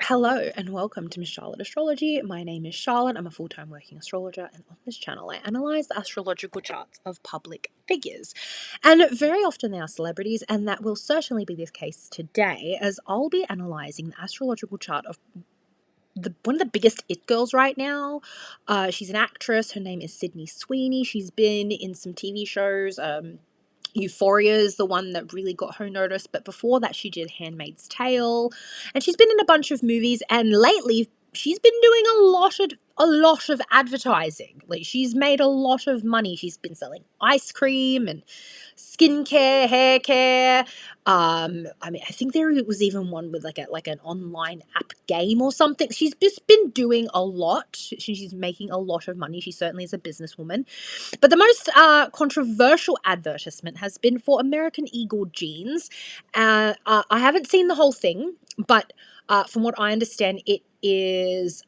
Hello and welcome to Miss Charlotte Astrology. My name is Charlotte. I'm a full-time working astrologer, and on this channel I analyse the astrological charts of public figures. And very often they are celebrities, and that will certainly be the case today, as I'll be analysing the astrological chart of one of the biggest it girls right now. She's an actress. Her name is Sweeney. She's been in some TV shows. Euphoria is the one that really got her notice, but before that she did Handmaid's Tale, and she's been in a bunch of movies, and lately she's been doing a lot of advertising. Like, she's made a lot of money. She's been selling ice cream and skincare, hair care. I think there was even one with like an online app game or something. She's just been doing a lot. She's making a lot of money. She certainly is a businesswoman. But the most controversial advertisement has been for American Eagle jeans. I haven't seen the whole thing, but from what I understand, it is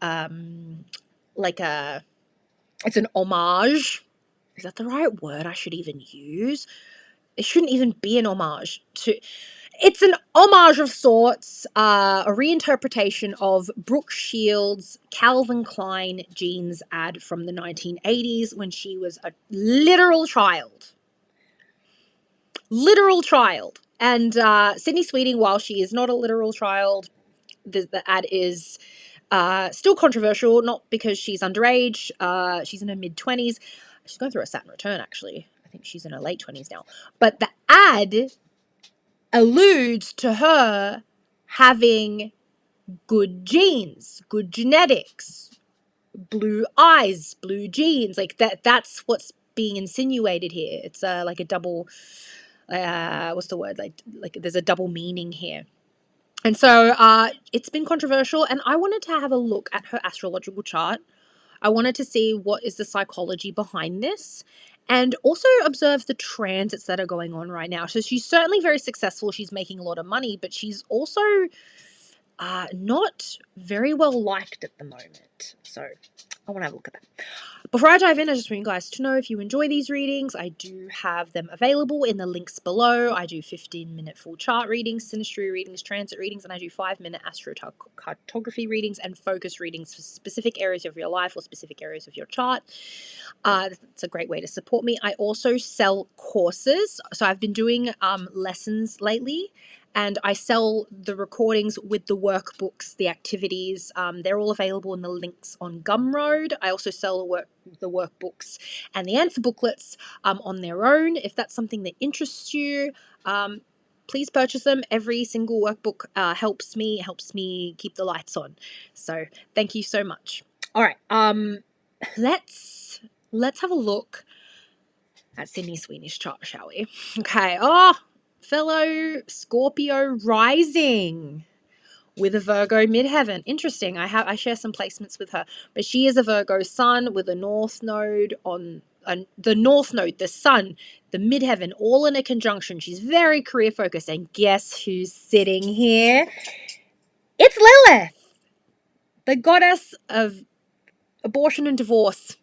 it's an homage. Is that the right word I should even use? It shouldn't even be an homage to... It's an homage of sorts, a reinterpretation of Brooke Shields' Calvin Klein jeans ad from the 1980s when she was a literal child. Literal child. And Sydney Sweeney, while she is not a literal child, the ad is still controversial, not because she's underage. She's in her mid-20s. She's going through a Saturn return, actually. I think she's in her late 20s now. But the ad alludes to her having good genes, good genetics, blue eyes, blue genes. Like that's what's being insinuated here. It's like a double what's the word? Like there's a double meaning here. And so it's been controversial, and I wanted to have a look at her astrological chart. I wanted to see what is the psychology behind this, and also observe the transits that are going on right now. So she's certainly very successful. She's making a lot of money, but she's also not very well liked at the moment. So I want to have a look at that. Before I dive in, I just want you guys to know, if you enjoy these readings, I do have them available in the links below. I do 15-minute full chart readings, synastry readings, transit readings, and I do 5-minute astrocartography readings and focus readings for specific areas of your life or specific areas of your chart. It's a great way to support me. I also sell courses. So I've been doing lessons lately, and I sell the recordings with the workbooks, the activities. They're all available in the links on Gumroad. I also sell the workbooks and the answer booklets on their own. If that's something that interests you, please purchase them. Every single workbook helps me keep the lights on. So thank you so much. All right, let's have a look at Sydney Sweeney's chart, shall we? Okay. Fellow Scorpio rising with a Virgo midheaven. Interesting. I share some placements with her, but she is a Virgo sun with a north node on the north node, the sun, the midheaven, all in a conjunction. She's very career focused, and guess who's sitting here? It's Lilith, the goddess of abortion and divorce.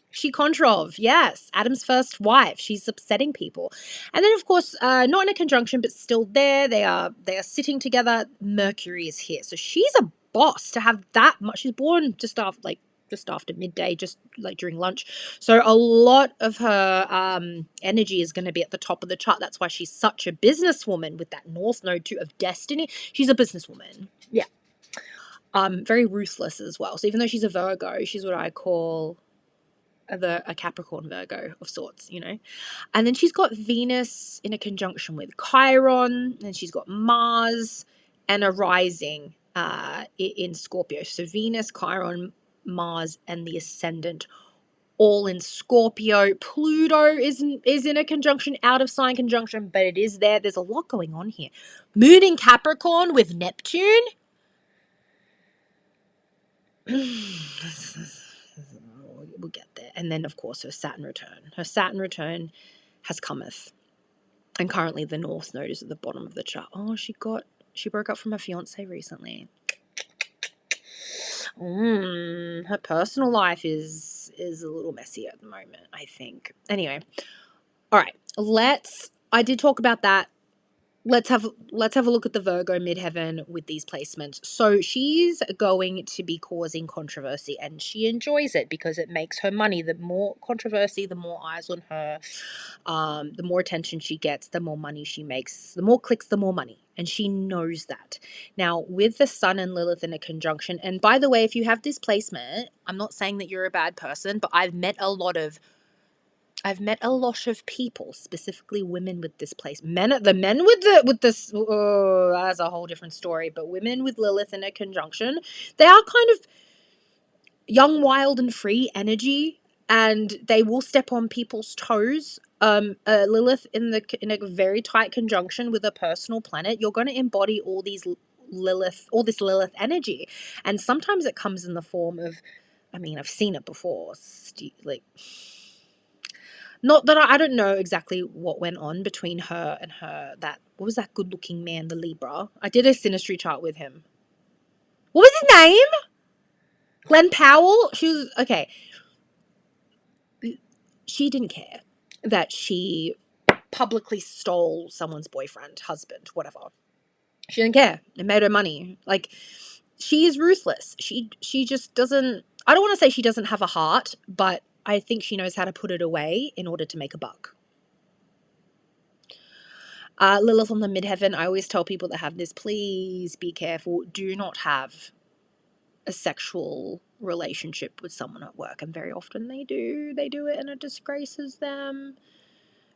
She Controv, yes, Adam's first wife. She's upsetting people. And then, of course, not in a conjunction, but still there. They are sitting together. Mercury is here. So she's a boss to have that much. She's born just after midday, just like during lunch. So a lot of her energy is going to be at the top of the chart. That's why she's such a businesswoman with that North Node too of destiny. She's a businesswoman. Yeah. Very ruthless as well. So even though she's a Virgo, she's what I call a Capricorn Virgo of sorts, you know. And then she's got Venus in a conjunction with Chiron, and she's got Mars and a rising in Scorpio. So Venus, Chiron, Mars, and the ascendant all in Scorpio. Pluto is in a conjunction, out of sign conjunction, but it is there. There's a lot going on here. Moon in Capricorn with Neptune. We'll get there. And then, of course, her Saturn return. Her Saturn return has cometh. And currently the North Node is at the bottom of the chart. Oh, she broke up from her fiance recently. Her personal life is a little messy at the moment, I think. Anyway. All right. I did talk about that let's have a look at the Virgo midheaven with these placements. So she's going to be causing controversy, and she enjoys it because it makes her money. The more controversy, the more eyes on her, the more attention she gets, the more money she makes. The more clicks, the more money, and she knows that. Now, with the Sun and Lilith in a conjunction, and by the way, if you have this placement, I'm not saying that you're a bad person, but I've met a lot of people, specifically women with this place. The men with this, that's a whole different story. But women with Lilith in a conjunction, they are kind of young, wild, and free energy, and they will step on people's toes. Lilith in a very tight conjunction with a personal planet, you're going to embody all this Lilith energy, and sometimes it comes in the form of, I mean, I've seen it before, not that I don't know exactly what went on between her and what was that good looking man, the Libra? I did a synastry chart with him. What was his name? Glenn Powell? Okay. She didn't care that she publicly stole someone's boyfriend, husband, whatever. She didn't care. It made her money. Like, she is ruthless. She just doesn't, I don't want to say she doesn't have a heart, but I think she knows how to put it away in order to make a buck. Lilith on the midheaven, I always tell people that have this, please be careful. Do not have a sexual relationship with someone at work. And very often they do. They do it and it disgraces them.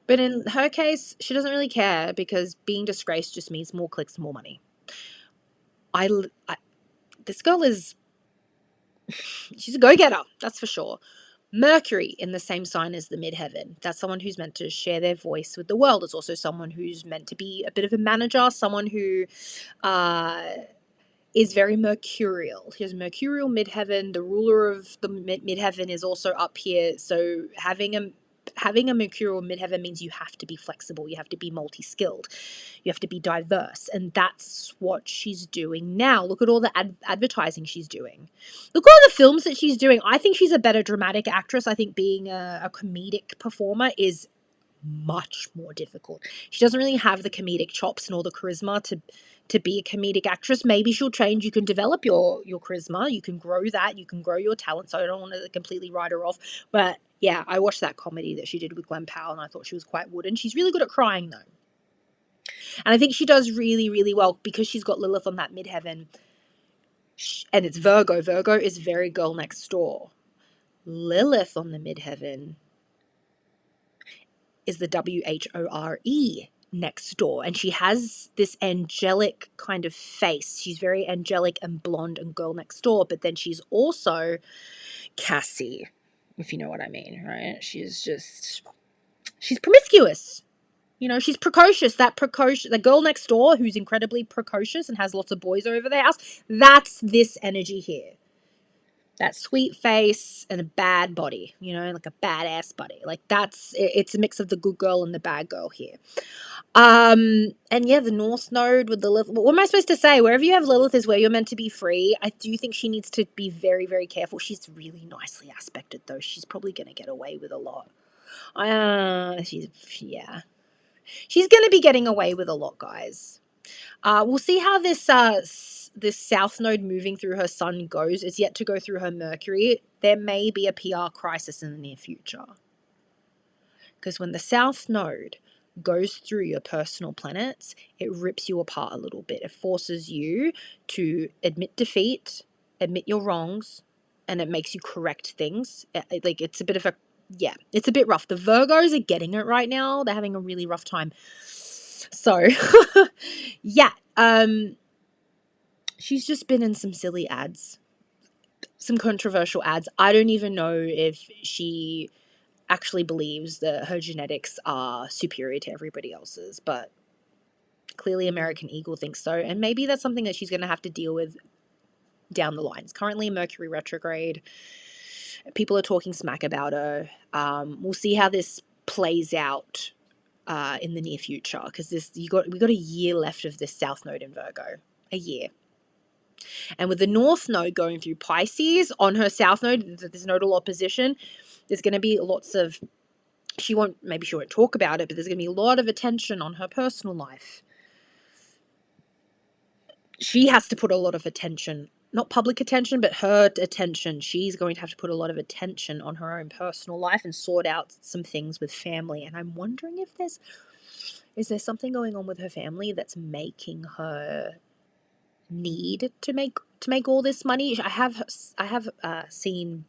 But in her case, she doesn't really care because being disgraced just means more clicks, more money. This girl she's a go-getter, that's for sure. Mercury in the same sign as the midheaven. That's someone who's meant to share their voice with the world. It's also someone who's meant to be a bit of a manager, someone who is very mercurial. He has mercurial midheaven. The ruler of the midheaven is also up here. So having a mercurial midheaven means you have to be flexible. You have to be multi-skilled. You have to be diverse. And that's what she's doing now. Look at all the advertising she's doing. Look at all the films that she's doing. I think she's a better dramatic actress. I think being a comedic performer is much more difficult. She doesn't really have the comedic chops and all the charisma to be a comedic actress. Maybe she'll change. You can develop your charisma. You can grow that. You can grow your talent. So I don't want to completely write her off. But yeah, I watched that comedy that she did with Glenn Powell and I thought she was quite wooden. She's really good at crying though. And I think she does really, really well because she's got Lilith on that midheaven. And it's Virgo. Virgo is very girl next door. Lilith on the midheaven is the WHORE next door, and she has this angelic kind of face. She's very angelic and blonde and girl next door, but then she's also Cassie, if you know what I mean, right? She's promiscuous. You know, she's precocious. The girl next door who's incredibly precocious and has lots of boys over their house, that's this energy here. That sweet face and a bad body, you know, like a badass body. Like it's a mix of the good girl and the bad girl here. And yeah, the North Node with the Lilith. What am I supposed to say? Wherever you have Lilith is where you're meant to be free. I do think she needs to be very, very careful. She's really nicely aspected though. She's probably going to get away with a lot. She's going to be getting away with a lot, guys. We'll see how this South Node moving through her Sun goes. It's yet to go through her Mercury. There may be a PR crisis in the near future. Because when the South Node goes through your personal planets, it rips you apart a little bit. It forces you to admit defeat, admit your wrongs, and it makes you correct things. It's a bit of it's a bit rough. The Virgos are getting it right now. They're having a really rough time. So, yeah, she's just been in some silly ads, some controversial ads. I don't even know if she actually believes that her genetics are superior to everybody else's, but clearly American Eagle thinks so, and maybe that's something that she's going to have to deal with down the lines. Currently Mercury retrograde. People are talking smack about her. We'll see how this plays out in the near future, because we got a year left of this South Node in Virgo. A year. And with the North Node going through Pisces on her South Node, there's nodal opposition. There's going to be lots of, maybe she won't talk about it, but there's going to be a lot of attention on her personal life. she has to put a lot of attention, not public attention, but her attention. She's going to have to put a lot of attention on her own personal life and sort out some things with family. And I'm wondering if is there something going on with her family that's making her need to make all this money. I have seen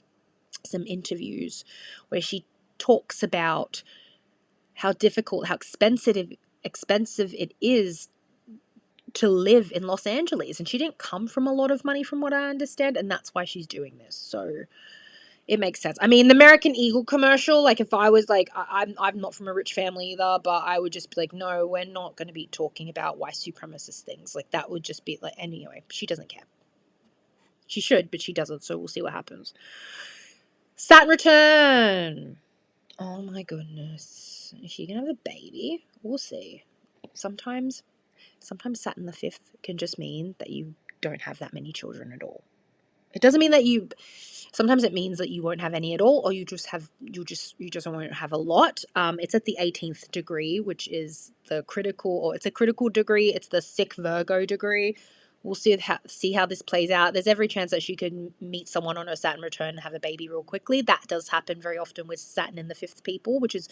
some interviews where she talks about how difficult, how expensive it is to live in Los Angeles, and she didn't come from a lot of money from what I understand, and that's why she's doing this. So it makes sense. I mean, the American Eagle commercial, like if I was like, I'm not from a rich family either, but I would just be like, no, we're not going to be talking about white supremacist things. Like that would just be like, anyway, she doesn't care. She should, but she doesn't, so we'll see what happens. Saturn return. Oh my goodness. Is she going to have a baby? We'll see. Sometimes Saturn the 5th can just mean that you don't have that many children at all. It doesn't mean that sometimes it means that you won't have any at all, or you just won't have a lot. It's at the 18th degree, which is it's a critical degree. It's the sick Virgo degree. We'll see how this plays out. There's every chance that she could meet someone on her Saturn return and have a baby real quickly. That does happen very often with Saturn in the 5th people, which is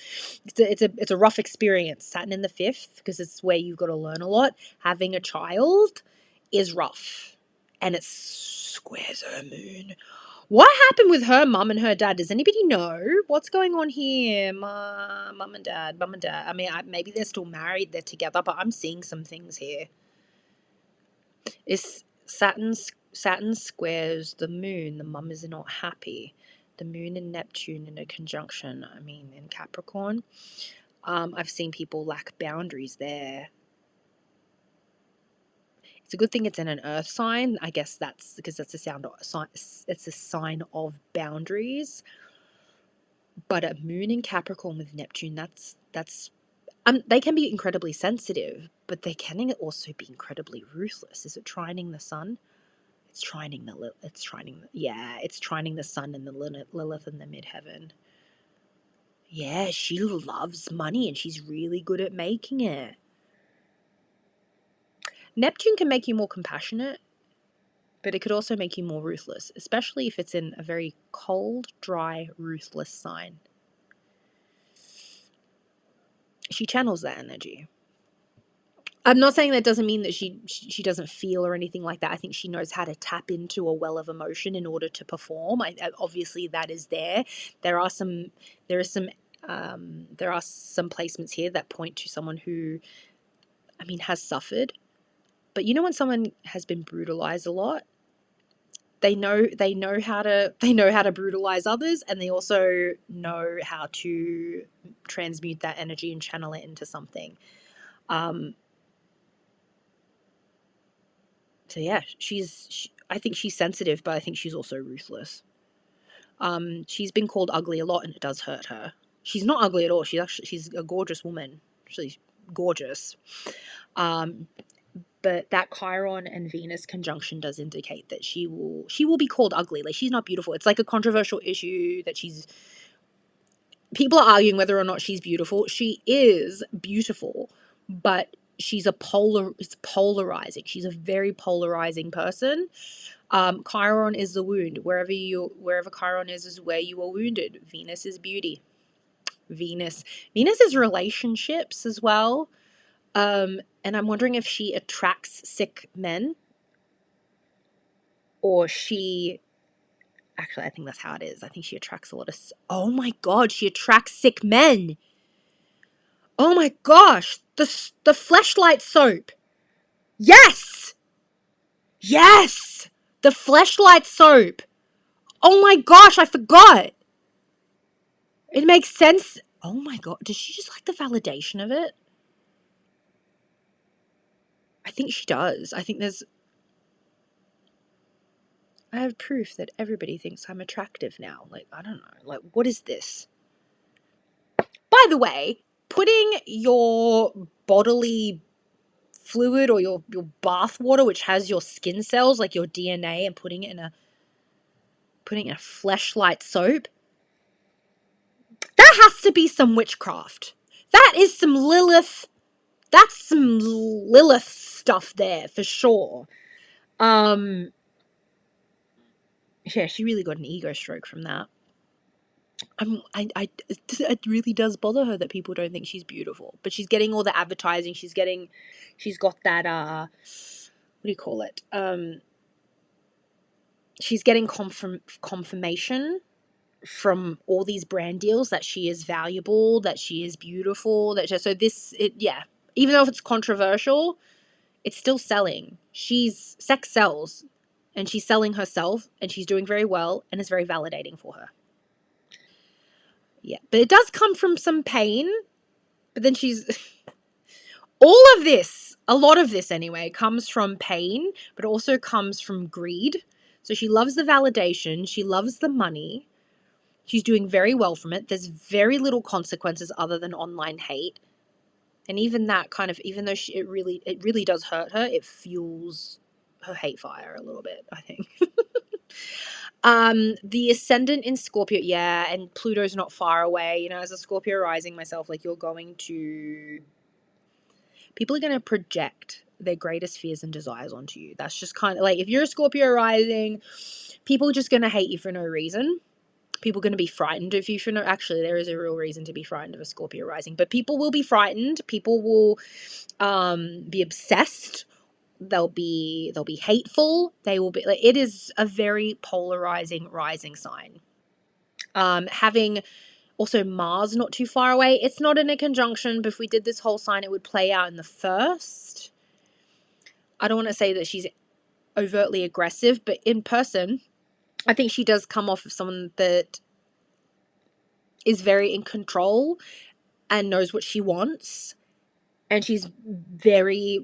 it's a rough experience. Saturn in the 5th, because it's where you've got to learn a lot. Having a child is rough, and it squares her moon. What happened with her mum and her dad? Does anybody know what's going on here? Mum and dad. I mean, maybe they're still married, they're together, but I'm seeing some things here. Is Saturn squares the moon. The mum is not happy. The moon and Neptune in a conjunction. I mean, in Capricorn. I've seen people lack boundaries there. It's a good thing it's in an earth sign. I guess that's because it's a sign of boundaries. But a moon in Capricorn with Neptune, that's they can be incredibly sensitive, but they can also be incredibly ruthless. Is it trining the sun? It's trining the sun and the Lilith in the midheaven. Yeah, she loves money and she's really good at making it. Neptune can make you more compassionate, but it could also make you more ruthless, especially if it's in a very cold, dry, ruthless sign. She channels that energy. I'm not saying that doesn't mean that she doesn't feel or anything like that. I think she knows how to tap into a well of emotion in order to perform. Obviously that is there. There are some placements here that point to someone who, I mean, has suffered. But you know when someone has been brutalized a lot, they know how to brutalize others, and they also know how to transmute that energy and channel it into something. So yeah, I think she's sensitive, but I think she's also ruthless. She's been called ugly a lot, and it does hurt her. She's not ugly at all. She's a gorgeous woman. She's gorgeous. But that Chiron and Venus conjunction does indicate that she will be called ugly. Like, she's not beautiful. It's like a controversial issue that people are arguing whether or not she's beautiful. She is beautiful, but it's polarizing. She's a very polarizing person. Chiron is the wound. Wherever Chiron is where you are wounded. Venus is beauty. Venus is relationships as well. And I'm wondering if she attracts sick men, or actually, I think that's how it is. I think she attracts a lot of, oh my God, she attracts sick men. Oh my gosh, the Fleshlight soap. Yes! Yes! The Fleshlight soap. Oh my gosh, I forgot. It makes sense. Oh my God, does she just like the validation of it? I think she does. I have proof that everybody thinks I'm attractive now. Like, I don't know. Like, what is this? By the way, putting your bodily fluid or your bath water, which has your skin cells, like your DNA, and putting it in a Fleshlight soap, that has to be some witchcraft. That is some Lilith. That's some Lilith stuff there for sure. Yeah, she really got an ego stroke from that. It really does bother her that people don't think she's beautiful, but she's getting all the advertising. She's got that what do you call it? She's getting confirmation from all these brand deals that she is valuable, that she is beautiful, yeah. Even though if it's controversial, it's still selling. Sex sells, and she's selling herself, and she's doing very well, and it's very validating for her. Yeah, but it does come from some pain. But then all of this, a lot of this anyway, comes from pain, but also comes from greed. So she loves the validation. She loves the money. She's doing very well from it. There's very little consequences other than online hate. And even that kind of, even though it really does hurt her, it fuels her hate fire a little bit, I think. The ascendant in Scorpio, yeah, and Pluto's not far away. You know, as a Scorpio rising myself, like people are going to project their greatest fears and desires onto you. That's just kind of like, if you're a Scorpio rising, people are just going to hate you for no reason. People are going to be frightened of you for no, actually, there is a real reason to be frightened of a Scorpio rising, but people will be frightened. People will be obsessed. They'll be hateful. They will be like, it is a very polarizing rising sign. Having also Mars not too far away. It's not in a conjunction, but if we did this whole sign, it would play out in the first. I don't want to say that she's overtly aggressive, but in person, I think she does come off of someone that is very in control and knows what she wants. And she's very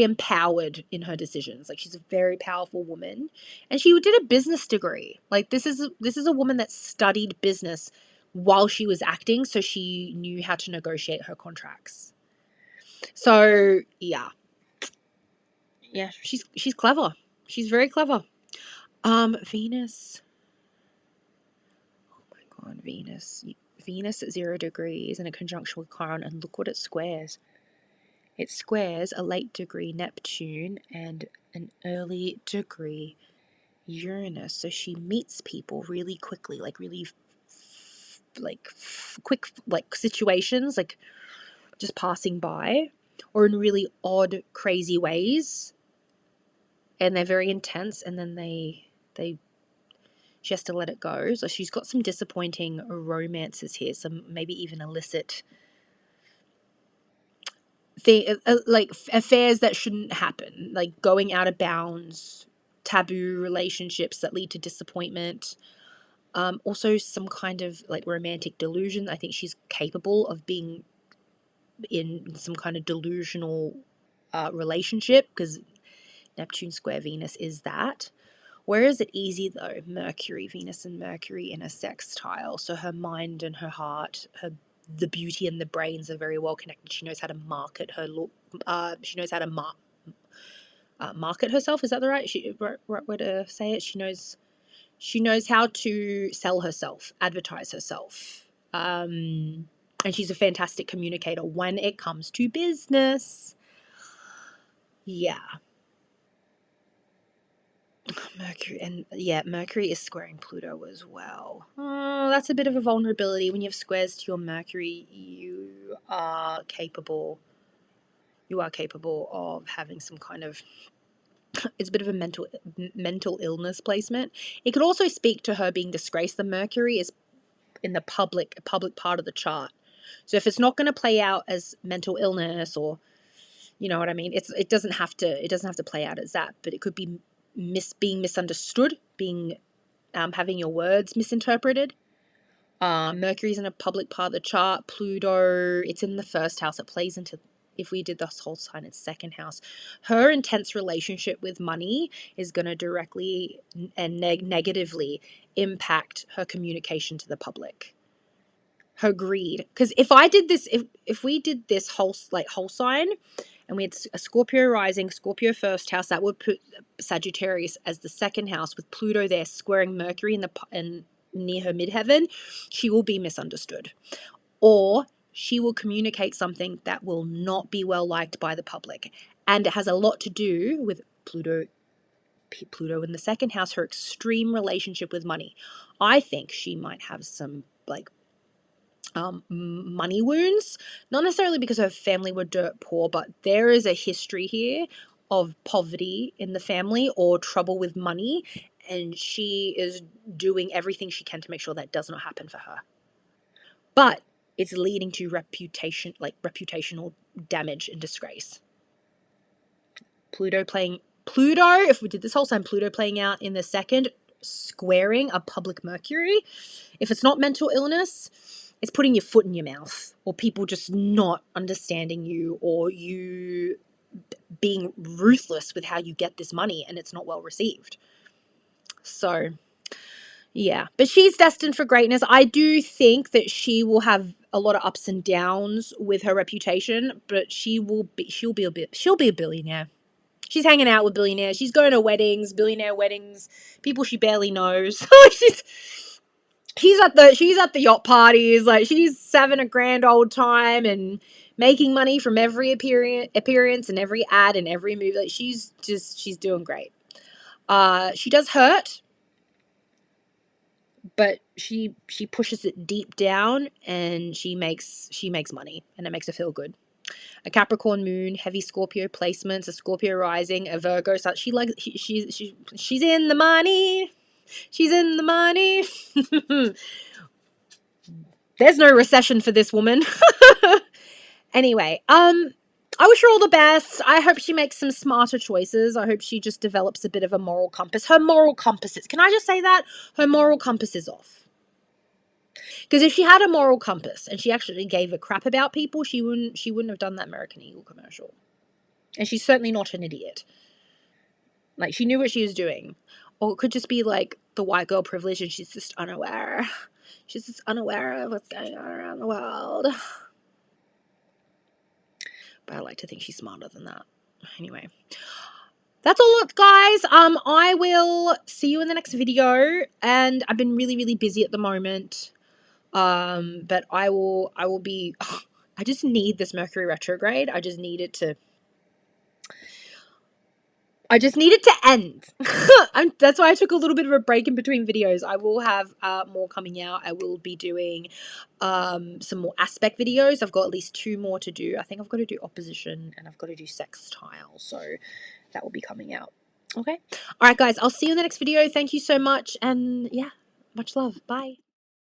empowered in her decisions. Like, she's a very powerful woman, and she did a business degree. Like, this is a woman that studied business while she was acting, so she knew how to negotiate her contracts. So yeah, she's clever. She's very clever. Venus. Oh my God, Venus. Venus at 0 degrees in a conjunction with Chiron, and look what it squares. It squares a late degree Neptune and an early degree Uranus. So she meets people really quickly, like really quick, like situations, like just passing by, or in really odd, crazy ways. And they're very intense, and then she has to let it go. So she's got some disappointing romances here, some maybe even illicit like affairs that shouldn't happen, like going out of bounds, taboo relationships that lead to disappointment. Also some kind of like romantic delusion. I think she's capable of being in some kind of delusional relationship, because Neptune square Venus is that. Where is it easy though? Mercury, Venus and Mercury in a sextile. So her mind and her heart, the beauty and the brains are very well connected. She knows how to market her look. She knows how to market herself. Is that the right way to say it? She knows how to sell herself, advertise herself. And she's a fantastic communicator when it comes to business. Yeah. Mercury is squaring Pluto as well. That's a bit of a vulnerability. When you have squares to your Mercury, you are capable of having some kind of, it's a bit of a mental illness placement. It could also speak to her being disgraced. The Mercury is in the public part of the chart. So if it's not going to play out as mental illness, or you know what I mean, it doesn't have to play out as that, but it could be being misunderstood, having your words misinterpreted. Mercury's in a public part of the chart. Pluto, it's in the first house. It plays into, if we did this whole sign, it's second house. Her intense relationship with money is going to directly and negatively impact her communication to the public. Her greed. Because if we did this whole sign, and we had a Scorpio rising, Scorpio first house, that would put Sagittarius as the second house, with Pluto there squaring Mercury in near her midheaven. She will be misunderstood, or she will communicate something that will not be well liked by the public, and it has a lot to do with Pluto Pluto in the second house, her extreme relationship with money. I think she might have some like money wounds, not necessarily because her family were dirt poor, but there is a history here of poverty in the family or trouble with money, and she is doing everything she can to make sure that does not happen for her. But it's leading to reputational damage and disgrace. Pluto, if we did this whole sign, Pluto playing out in the second, squaring a public Mercury. If it's not mental illness, it's putting your foot in your mouth, or people just not understanding you, or you being ruthless with how you get this money and it's not well received. So, yeah. But she's destined for greatness. I do think that she will have a lot of ups and downs with her reputation, but she'll be a billionaire. She's hanging out with billionaires. She's going to billionaire weddings, people she barely knows. She's at the yacht parties. Like, she's having a grand old time and making money from every appearance and every ad and every movie. Like, she's doing great. She does hurt, but she pushes it deep down, and she makes money, and it makes her feel good. A Capricorn moon, heavy Scorpio placements, a Scorpio rising, a Virgo. So she's in the money. She's in the money. There's no recession for this woman. Anyway, I wish her all the best. I hope she makes some smarter choices. I hope she just develops a bit of a moral compass. Her moral compass is, can I just say that? Her moral compass is off. Because if she had a moral compass and she actually gave a crap about people, she wouldn't have done that American Eagle commercial. And she's certainly not an idiot. Like, she knew what she was doing. Or it could just be like the white girl privilege and she's just unaware. She's just unaware of what's going on around the world. But I like to think she's smarter than that. Anyway, that's all, guys. I will see you in the next video. And I've been really, really busy at the moment. But I will be, I just need this Mercury retrograde. I just need it to end. That's why I took a little bit of a break in between videos. I will have more coming out. I will be doing some more aspect videos. I've got at least 2 more to do. I think I've got to do opposition and I've got to do sextile. So that will be coming out. Okay. All right, guys. I'll see you in the next video. Thank you so much. And yeah, much love. Bye.